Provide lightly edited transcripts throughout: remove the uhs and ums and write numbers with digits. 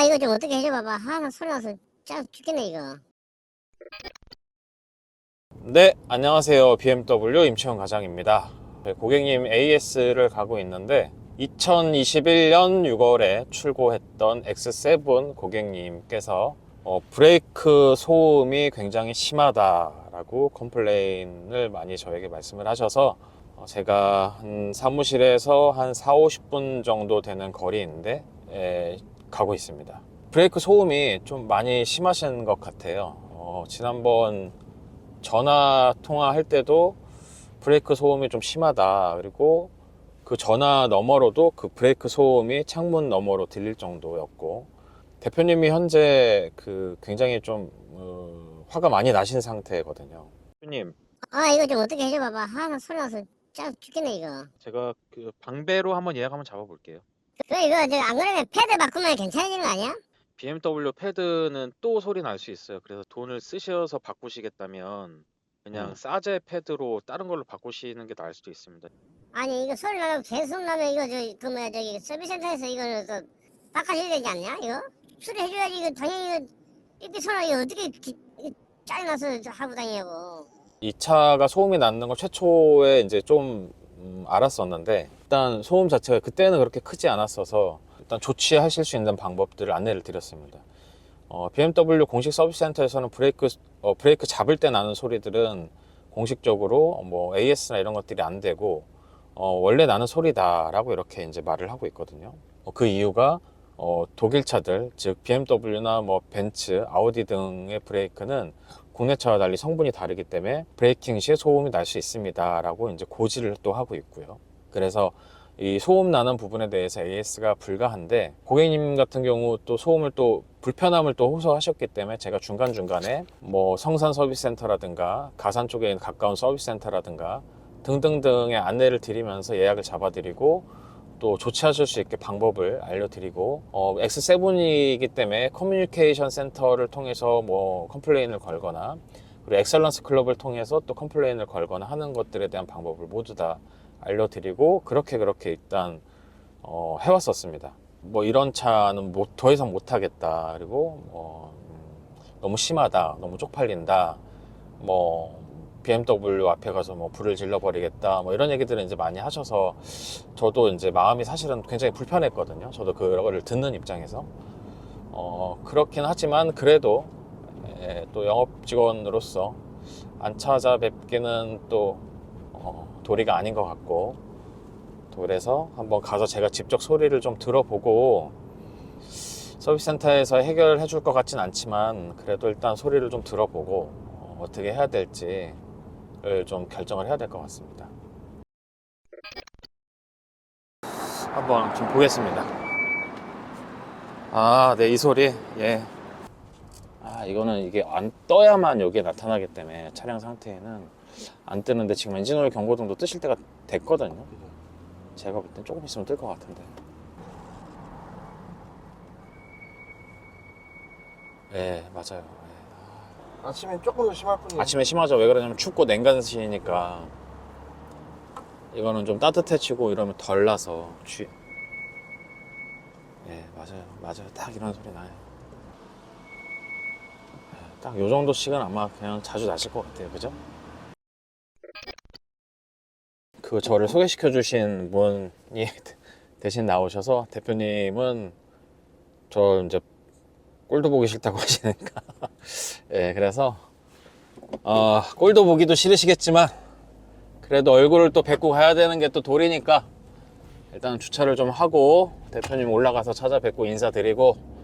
이거 좀 어떻게 해줘봐봐. 나 소리 나서 짜 죽겠네 이거. 네, 안녕하세요. BMW 임채원 과장입니다. 고객님 AS를 가고 있는데 2021년 6월에 출고했던 X7 고객님께서 브레이크 소음이 굉장히 심하다라고 컴플레인을 많이 저에게 말씀을 하셔서 제가 한 사무실에서 한 4, 50분 정도 되는 거리인데 가고 있습니다. 브레이크 소음이 좀 많이 심하신 것 같아요. 지난번 전화 통화할 때도 브레이크 소음이 좀 심하다. 그리고 그 전화 너머로도 그 브레이크 소음이 창문 너머로 들릴 정도였고, 대표님이 현재 굉장히 좀 화가 많이 나신 상태거든요. 대표님, 이거 좀 어떻게 해줘봐봐. 나 소리 나서 짜 죽겠네 이거. 제가 방배로 한번 예약 한번 잡아볼게요. 그래 이거 안 그러면 패드 바꾸면 괜찮아지는 거 아니야? BMW 패드는 또 소리 날 수 있어요. 그래서 돈을 쓰셔서 바꾸시겠다면 그냥 싸제 패드로 다른 걸로 바꾸시는 게 나을 수도 있습니다. 아니 이거 소리 나면 계속 나면 이거 저기 서비스센터에서 이거를 또 바꿔줘야 되지 않냐 이거? 수리해줘야지. 이거 당연히 이거 삐삐 소리 이거 어떻게 짜증나서 하고 다니냐고. 이 차가 소음이 나는 걸 최초에 이제 좀 알았었는데, 일단 소음 자체가 그때는 그렇게 크지 않았어서 일단 조치하실 수 있는 방법들을 안내를 드렸습니다. BMW 공식 서비스 센터에서는 브레이크 잡을 때 나는 소리들은 공식적으로 뭐 AS나 이런 것들이 안 되고 원래 나는 소리다라고 이렇게 이제 말을 하고 있거든요. 그 이유가 독일 차들, 즉 BMW나 뭐 벤츠, 아우디 등의 브레이크는 국내 차와 달리 성분이 다르기 때문에 브레이킹 시에 소음이 날 수 있습니다 라고 이제 고지를 또 하고 있고요. 그래서 이 소음 나는 부분에 대해서 AS가 불가한데, 고객님 같은 경우 또 소음을 또 불편함을 또 호소하셨기 때문에 제가 중간중간에 뭐 성산 서비스 센터라든가 가산 쪽에 가까운 서비스 센터라든가 등등등의 안내를 드리면서 예약을 잡아드리고 또 조치하실 수 있게 방법을 알려드리고, X7이기 때문에 커뮤니케이션 센터를 통해서 뭐 컴플레인을 걸거나, 그리고 엑셀런스 클럽을 통해서 또 컴플레인을 걸거나 하는 것들에 대한 방법을 모두 다 알려드리고 그렇게 일단 해왔었습니다. 뭐 이런 차는 더 이상 못하겠다, 그리고 너무 심하다, 너무 쪽팔린다, 뭐 BMW 앞에 가서 뭐 불을 질러버리겠다, 뭐 이런 얘기들을 이제 많이 하셔서 저도 이제 마음이 사실은 굉장히 불편했거든요. 저도 그거를 듣는 입장에서. 그렇긴 하지만 그래도 또 영업 직원으로서 안 찾아뵙기는 또 도리가 아닌 것 같고, 또 그래서 한번 가서 제가 직접 소리를 좀 들어보고, 서비스 센터에서 해결해 줄 것 같진 않지만 그래도 일단 소리를 좀 들어보고 어떻게 해야 될지를 좀 결정을 해야 될 것 같습니다. 한번 좀 보겠습니다. 네, 이 소리. 예. 이거는 이게 안 떠야만 여기에 나타나기 때문에 차량 상태에는 안 뜨는데, 지금 엔진오일 경고등도 뜨실 때가 됐거든요. 제가 볼 땐 조금 있으면 뜰 것 같은데. 네, 맞아요. 아침엔 조금 더 심할 뿐이에요. 아침에 심하죠. 왜 그러냐면 춥고 냉간시니까. 이거는 좀 따뜻해지고 이러면 덜 나서 맞아요. 딱 이런 소리 나요. 딱 요 정도씩은 아마 그냥 자주 나실 것 같아요. 그죠? 저를 소개시켜 주신 분이 대신 나오셔서, 대표님은 저 이제 꼴도 보기 싫다고 하시니까 그래서 꼴도 보기도 싫으시겠지만 그래도 얼굴을 또 뵙고 가야 되는 게 또 도리니까 일단 주차를 좀 하고 대표님 올라가서 찾아뵙고 인사드리고,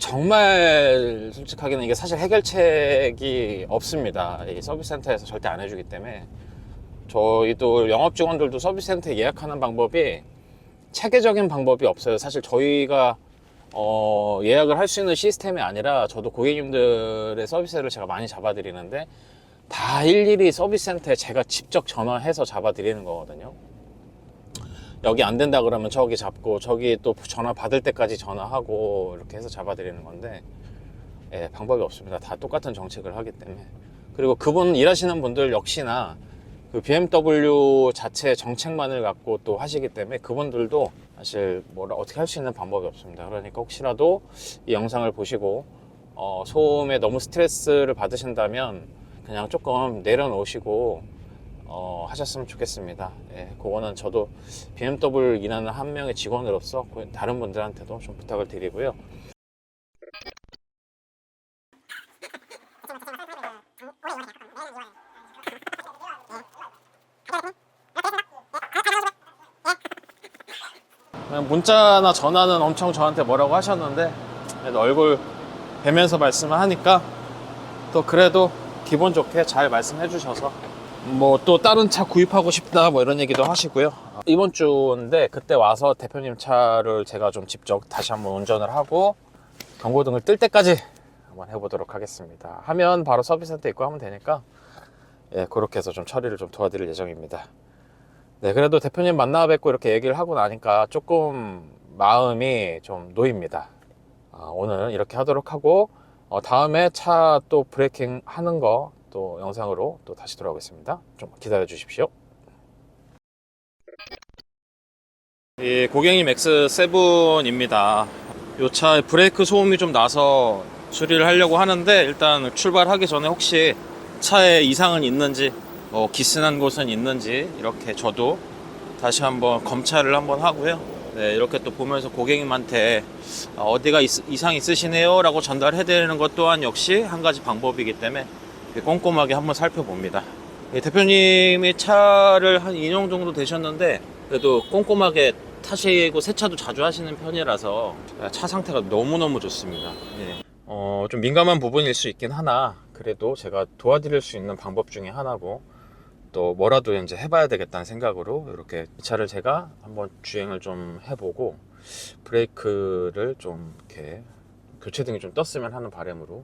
정말 솔직하게는 이게 사실 해결책이 없습니다. 이 서비스 센터에서 절대 안 해주기 때문에 저희도 영업 직원들도 서비스 센터에 예약하는 방법이 체계적인 방법이 없어요. 사실 저희가 예약을 할 수 있는 시스템이 아니라, 저도 고객님들의 서비스를 제가 많이 잡아드리는데 다 일일이 서비스 센터에 제가 직접 전화해서 잡아드리는 거거든요. 여기 안 된다 그러면 저기 잡고, 저기 또 전화 받을 때까지 전화하고 이렇게 해서 잡아드리는 건데, 방법이 없습니다. 다 똑같은 정책을 하기 때문에. 그리고 그분 일하시는 분들 역시나 그 BMW 자체 정책만을 갖고 또 하시기 때문에 그분들도 사실 뭐라 어떻게 할 수 있는 방법이 없습니다. 그러니까 혹시라도 이 영상을 보시고 소음에 너무 스트레스를 받으신다면 그냥 조금 내려놓으시고 하셨으면 좋겠습니다. 예, 그거는 저도 BMW 일하는 한 명의 직원으로서 다른 분들한테도 좀 부탁을 드리고요. 문자나 전화는 엄청 저한테 뭐라고 하셨는데 그래도 얼굴 뵈면서 말씀을 하니까 또 그래도 기분 좋게 잘 말씀해 주셔서 뭐 또 다른 차 구입하고 싶다 뭐 이런 얘기도 하시고요. 이번 주인데 그때 와서 대표님 차를 제가 좀 직접 다시 한번 운전을 하고 경고등을 뜰 때까지 한번 해보도록 하겠습니다. 하면 바로 서비스센터 입고 하면 되니까 예, 그렇게 해서 좀 처리를 좀 도와드릴 예정입니다. 네, 그래도 대표님 만나 뵙고 이렇게 얘기를 하고 나니까 조금 마음이 좀 놓입니다. 오늘 이렇게 하도록 하고 다음에 차 또 브레이킹 하는 거 또 영상으로 또 다시 돌아오겠습니다. 좀 기다려 주십시오. 이 고객님 X7입니다. 이 차에 브레이크 소음이 좀 나서 수리를 하려고 하는데 일단 출발하기 전에 혹시 차에 이상은 있는지 기스난 곳은 있는지 이렇게 저도 다시 한번 검찰을 한번 하고요. 네, 이렇게 또 보면서 고객님한테 어디가 이상 있으시네요 라고 전달해 드리는 것 또한 역시 한 가지 방법이기 때문에 꼼꼼하게 한번 살펴봅니다. 대표님이 차를 한 2년 정도 되셨는데 그래도 꼼꼼하게 타시고 세차도 자주 하시는 편이라서 차 상태가 너무너무 좋습니다. 예. 좀 민감한 부분일 수 있긴 하나 그래도 제가 도와드릴 수 있는 방법 중에 하나고 또 뭐라도 이제 해봐야 되겠다는 생각으로 이렇게 이 차를 제가 한번 주행을 좀 해보고 브레이크를 좀 이렇게 교체등이 좀 떴으면 하는 바람으로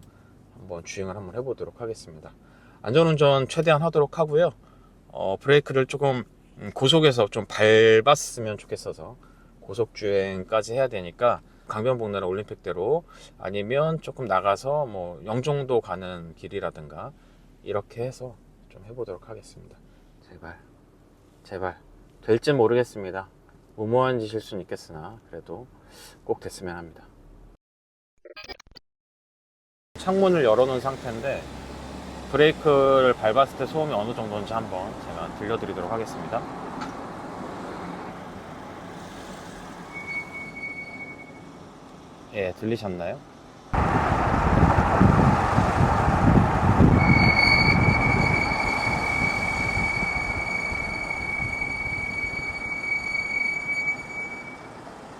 한번 주행을 한번 해보도록 하겠습니다. 안전운전 최대한 하도록 하고요. 브레이크를 조금 고속에서 좀 밟았으면 좋겠어서 고속주행까지 해야 되니까 강변북로나 올림픽대로 아니면 조금 나가서 뭐 영종도 가는 길이라든가 이렇게 해서 좀 해보도록 하겠습니다. 제발 될지 모르겠습니다. 무모한 짓일 수는 있겠으나 그래도 꼭 됐으면 합니다. 창문을 열어놓은 상태인데 브레이크를 밟았을 때 소음이 어느 정도인지 한번 제가 들려드리도록 하겠습니다. 예, 들리셨나요?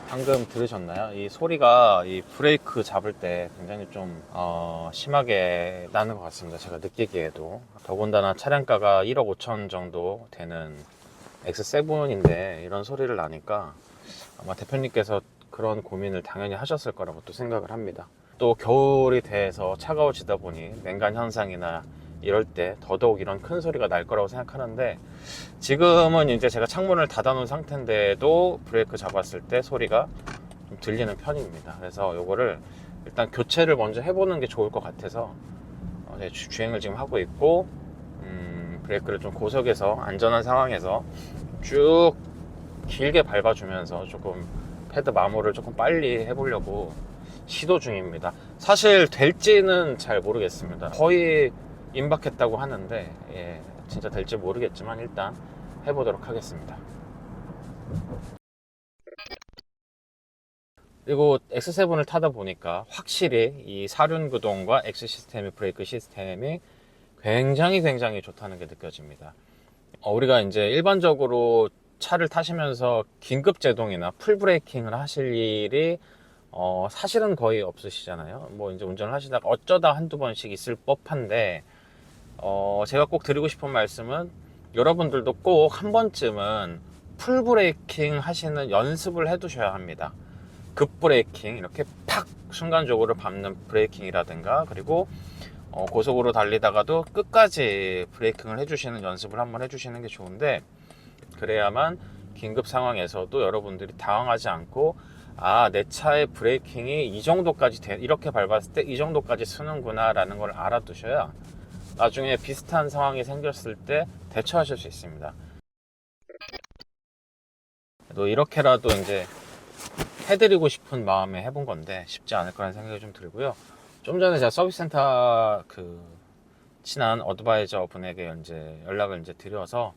방금 들으셨나요? 이 소리가 이 브레이크 잡을 때 굉장히 좀 심하게 나는 것 같습니다. 제가 느끼기에도. 더군다나 차량가가 1억 5천 정도 되는 X7인데 이런 소리를 나니까 아마 대표님께서 그런 고민을 당연히 하셨을 거라고 또 생각을 합니다. 또 겨울이 돼서 차가워지다 보니 냉간 현상이나 이럴 때 더더욱 이런 큰 소리가 날 거라고 생각하는데 지금은 이제 제가 창문을 닫아 놓은 상태인데도 브레이크 잡았을 때 소리가 좀 들리는 편입니다. 그래서 요거를 일단 교체를 먼저 해보는 게 좋을 것 같아서 주행을 지금 하고 있고 브레이크를 좀 고속에서 안전한 상황에서 쭉 길게 밟아주면서 조금 패드 마모를 조금 빨리 해보려고 시도 중입니다. 사실 될지는 잘 모르겠습니다. 거의 임박했다고 하는데 진짜 될지 모르겠지만 일단 해보도록 하겠습니다. 그리고 X7을 타다 보니까 확실히 이 사륜구동과 X 시스템의 브레이크 시스템이 굉장히 좋다는 게 느껴집니다. 우리가 이제 일반적으로 차를 타시면서 긴급 제동이나 풀 브레이킹을 하실 일이 사실은 거의 없으시잖아요. 뭐 이제 운전을 하시다가 어쩌다 한두 번씩 있을 법한데 제가 꼭 드리고 싶은 말씀은 여러분들도 꼭 한 번쯤은 풀 브레이킹 하시는 연습을 해 두셔야 합니다. 급 브레이킹 이렇게 팍 순간적으로 밟는 브레이킹이라든가 그리고 고속으로 달리다가도 끝까지 브레이킹을 해주시는 연습을 한번 해주시는 게 좋은데 그래야만 긴급 상황에서도 여러분들이 당황하지 않고 내 차의 브레이킹이 이 정도까지 이렇게 밟았을 때 이 정도까지 쓰는구나 라는 걸 알아두셔야 나중에 비슷한 상황이 생겼을 때 대처하실 수 있습니다. 또 이렇게라도 이제 해드리고 싶은 마음에 해본 건데 쉽지 않을 거라는 생각이 좀 들고요. 좀 전에 제가 서비스센터 친한 어드바이저 분에게 이제 연락을 이제 드려서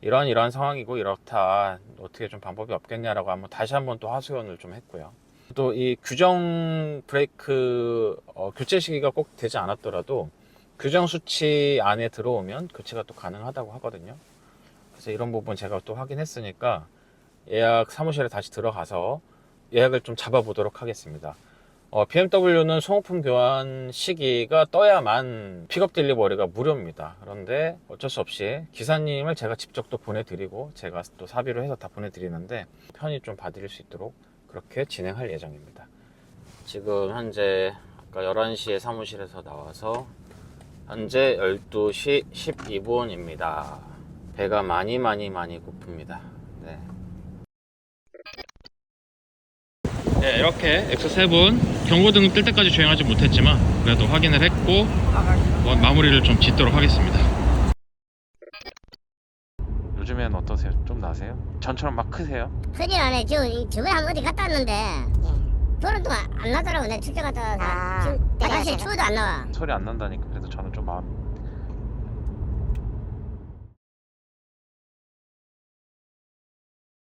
이러한 상황이고 이렇다, 어떻게 좀 방법이 없겠냐라고 한번 다시 한번 또 하소연을 좀 했고요. 또 이 규정 브레이크 교체 시기가 꼭 되지 않았더라도 규정 수치 안에 들어오면 교체가 또 가능하다고 하거든요. 그래서 이런 부분 제가 또 확인했으니까 예약 사무실에 다시 들어가서 예약을 좀 잡아보도록 하겠습니다. BMW는 소모품 교환 시기가 떠야만 픽업 딜리버리가 무료입니다. 그런데 어쩔 수 없이 기사님을 제가 직접 또 보내드리고 제가 또 사비로 해서 다 보내드리는데 편히 좀 봐드릴 수 있도록 그렇게 진행할 예정입니다. 지금 현재 아까 11시에 사무실에서 나와서 현재 12시 12분입니다. 배가 많이 고픕니다. 네, 이렇게 X7 경고등 뜰 때까지 주행하지 못했지만 그래도 확인을 했고 마무리를 좀 짓도록 하겠습니다. 요즘엔 어떠세요? 좀 나세요? 전처럼 막 크세요? 큰일 나네. 저번에 한번 어디 갔다 왔는데 보름 동안 안 나더라고. 내가 출장 갔다 와서 지금 화장실 추워도 안 나와. 소리 안 난다니까. 그래도 저는 좀 마음